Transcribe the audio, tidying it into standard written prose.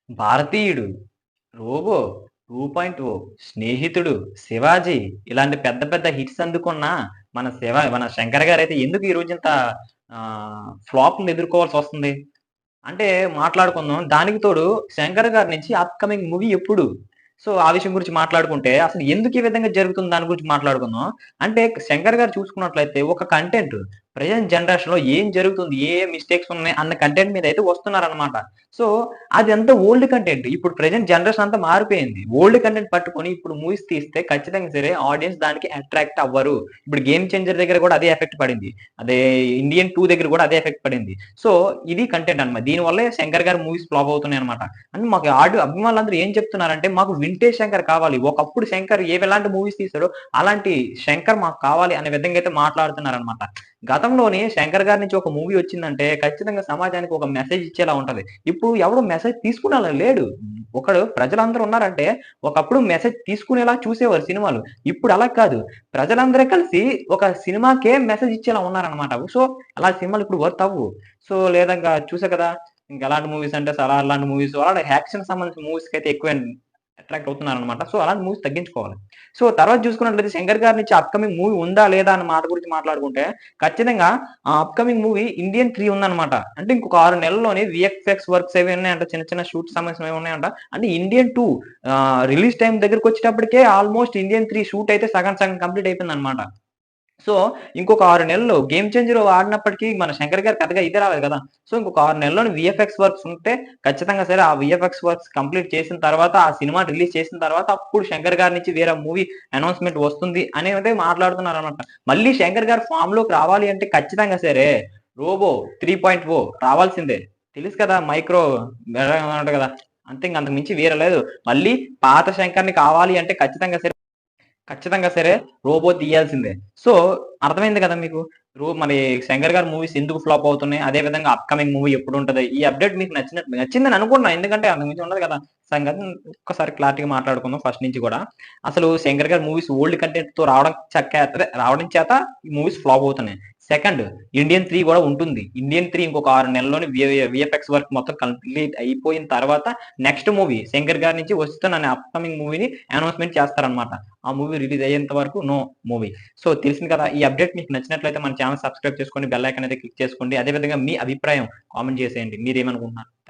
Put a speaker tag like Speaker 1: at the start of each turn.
Speaker 1: భారతీయుడు, రోబో, 2.0, స్నేహితుడు, శివాజీ ఇలాంటి పెద్ద పెద్ద హిట్స్ అందుకున్న మన శంకర్ గారైతే ఎందుకు ఈ రోజు ఇంత ఫ్లాప్‌ని ఎదుర్కోవాల్సొస్తుంది? అంటే మాట్లాడుకుందాం. దానికి తోడు 'శంకర్' గారి నుంచి అప్‌కమింగ్ మూవీ ఎప్పుడు? సో, ఆ విషయం గురించి మాట్లాడుకుంటే అసలు ఎందుకు ఈ విధంగా జరుగుతుంది దాని గురించి మాట్లాడుకుందాం. అంటే 'శంకర్' గారు చూసుకున్నట్లయితే ఒక కంటెంట్ ప్రెజెంట్ జనరేషన్‌లో ఏం జరుగుతుంది? ఏ ఏ మిస్టేక్స్ ఉన్నాయి? అన్న కంటెంట్ మీదయితే వస్తున్నారనమాట. సో, అదంతా ఓల్డ్ కంటెంట్. ఇప్పుడు ప్రెజెంట్ జనరేషన్ అంతా మారిపోయింది. ఓల్డ్ కంటెంట్ పట్టుకొని ఇప్పుడు మూవీస్ తీస్తే ఖచ్చితంగా సరే ఆడియన్స్ దానికి అట్రాక్ట్ అవ్వరు. ఇప్పుడు 'గేమ్ చేంజర్' దగ్గర కూడా అదే ఎఫెక్ట్ పడింది. అదే 'ఇండియన్ 2' దగ్గర కూడా అదే ఎఫెక్ట్ పడింది. సో, ఇది కంటెంట్ అన్నమాట. దీనివల్లే 'శంకర్' గారి మూవీస్ ఫ్లాప్ అవుతున్నాయన్నమాట. అంటే మాకు అభిమానులందరూ ఏం చెప్తున్నారంటే, మాకు వింటేజ్ 'శంకర్' కావాలి. ఒకప్పుడు 'శంకర్' ఎలాంటి మూవీస్ తీసాడో, అలాంటి 'శంకర్' మాకు కావాలి అనే విధంగా అయితే మాట్లాడుతున్నారన్నమాట. గతంలోని 'శంకర్' గారి నుంచి ఒక మూవీ వచ్చిందంటే, ఖచ్చితంగా సమాజానికి ఒక మెసేజ్ ఇచ్చేలా ఉంటది. ఇప్పుడు ఎవడు మెసేజ్ తీసుకునేలా లేడు. ఒకడు ప్రజలందరూ ఉన్నారంటే, ఒకప్పుడు మెసేజ్ తీసుకునేలా చూసేవారు సినిమాలు. ఇప్పుడు అలా కాదు. ప్రజలందరూ కలిసి ఒక సినిమాకే మెసేజ్ ఇచ్చేలా ఉన్నారన్నమాట. సో, అలాంటి సినిమాలు ఇప్పుడు వర్త్ అవ్వవు. సో, లేదా ఇంక చూసా కదా! ఇంక ఎలాంటి మూవీస్ అంటే 'సలార్' లాంటి మూవీస్ అలాంటి యాక్షన్‌కి సంబంధించిన మూవీస్‌కైతే ఎక్కువ అట్రాక్ట్ అవుతున్నారనమాట. సో, అలాంటి మూవీస్ తగ్గించుకోవాలి. సో, తర్వాత చూసుకున్నట్లయితే 'శంకర్' గారి నుంచి అప్‌కమింగ్ మూవీ ఉందా? లేదా? అన్న మాట గురించి మాట్లాడుకుంటే ఖచ్చితంగా అప్‌కమింగ్ మూవీ 'ఇండియన్ 3' ఉందనమాట. అంటే ఇంకొక 6 నెలల్లోనే వీఎఫ్ఎక్స్ వర్క్స్ అవి ఉన్నాయంట. చిన్న చిన్న షూట్ సంబంధించినవి ఉన్నాయంట. అంటే 'ఇండియన్ 2' రిలీజ్ టైమ్ దగ్గరకొచ్చేటప్పటికే ఆల్‌మోస్ట్ 'ఇండియన్ 3' షూట్ అయితే సగం సగం కంప్లీట్ అయిపోయిందనమాట. సో, ఇంకొక 6 నెలల్లో 'గేమ్ చేంజర్' ఆడినప్పటికి మన 'శంకర్' గారు పెద్దగా ఇది రాలేదు కదా! సో, ఇంకొక 6 నెలల్లోనే వీఎఫ్ఎక్స్ వర్క్స్ ఉంటే ఖచ్చితంగా సరే ఆ వీఎఫ్ఎక్స్ వర్క్స్ కంప్లీట్ చేసిన తర్వాత, ఆ సినిమా రిలీజ్ చేసిన తర్వాత అప్పుడు 'శంకర్' గారి నుంచి వేరే మూవీ అనౌన్స్‌మెంట్ వస్తుంది అనేది మాట్లాడుతున్నారనమాట. మళ్ళీ 'శంకర్' గారు ఫామ్‌లోకి రావాలి అంటే ఖచ్చితంగా సరే 'రోబో 3.0' రావాల్సిందే. తెలుసు కదా! మైక్రో ఉంటది కదా! అంతే ఇంక అంతకు మించి వేరే లేదు. మళ్ళీ పాత 'శంకర్‌ని' కావాలి అంటే ఖచ్చితంగా సరే రోబో తీయాల్సిందే. సో, అర్థమైంది కదా మీకు. మరి 'శంకర్' గారి మూవీస్ ఎందుకు ఫ్లాప్ అవుతున్నాయి? అదే విధంగా అప్‌కమింగ్ మూవీ ఎప్పుడుంటది? ఈ అప్‌డేట్ మీకు నచ్చిందని అనుకున్నా. ఎందుకంటే అంతకు మించి ఉండదు కదా! సంగతి ఒక్కసారి క్లారిటీగా మాట్లాడుకుందాం ఫస్ట్ నుంచి గూడా. అసలు 'శంకర్' గారి మూవీస్ ఓల్డ్ కంటెంట్‌తో రావడం చేత ఈ మూవీస్ ఫ్లాప్ అవుతున్నాయి. సెకండ్ 'ఇండియన్ 3' గూడా ఉంటుంది. 'ఇండియన్ 3' ఇంకొక 6 నెలల్లోనే వీఎఫ్ఎక్స్ వర్క్ మొత్తం కంప్లీట్ అయిపోయిన తర్వాత నెక్స్ట్ మూవీ 'శంకర్' గారి నుంచి వస్తున్న అప్‌కమింగ్ మూవీని అనౌన్స్‌మెంట్ చేస్తారనమాట. ఆ మూవీ రిలీజ్ అయ్యేంత వరకు నో మూవీ. సో, తెలిసింది కదా! ఈ అప్‌డేట్ మీకు నచ్చినట్లయితే మన ఛానెల్ సబ్స్క్రైబ్ చేసుకోండి. బెల్ ఐకాన్ అయితే క్లిక్ చేసుకోండి. అదే విధంగా మీ అభిప్రాయం కామెంట్ చేసేయండి. మీరేమనుకుంటున్నారు?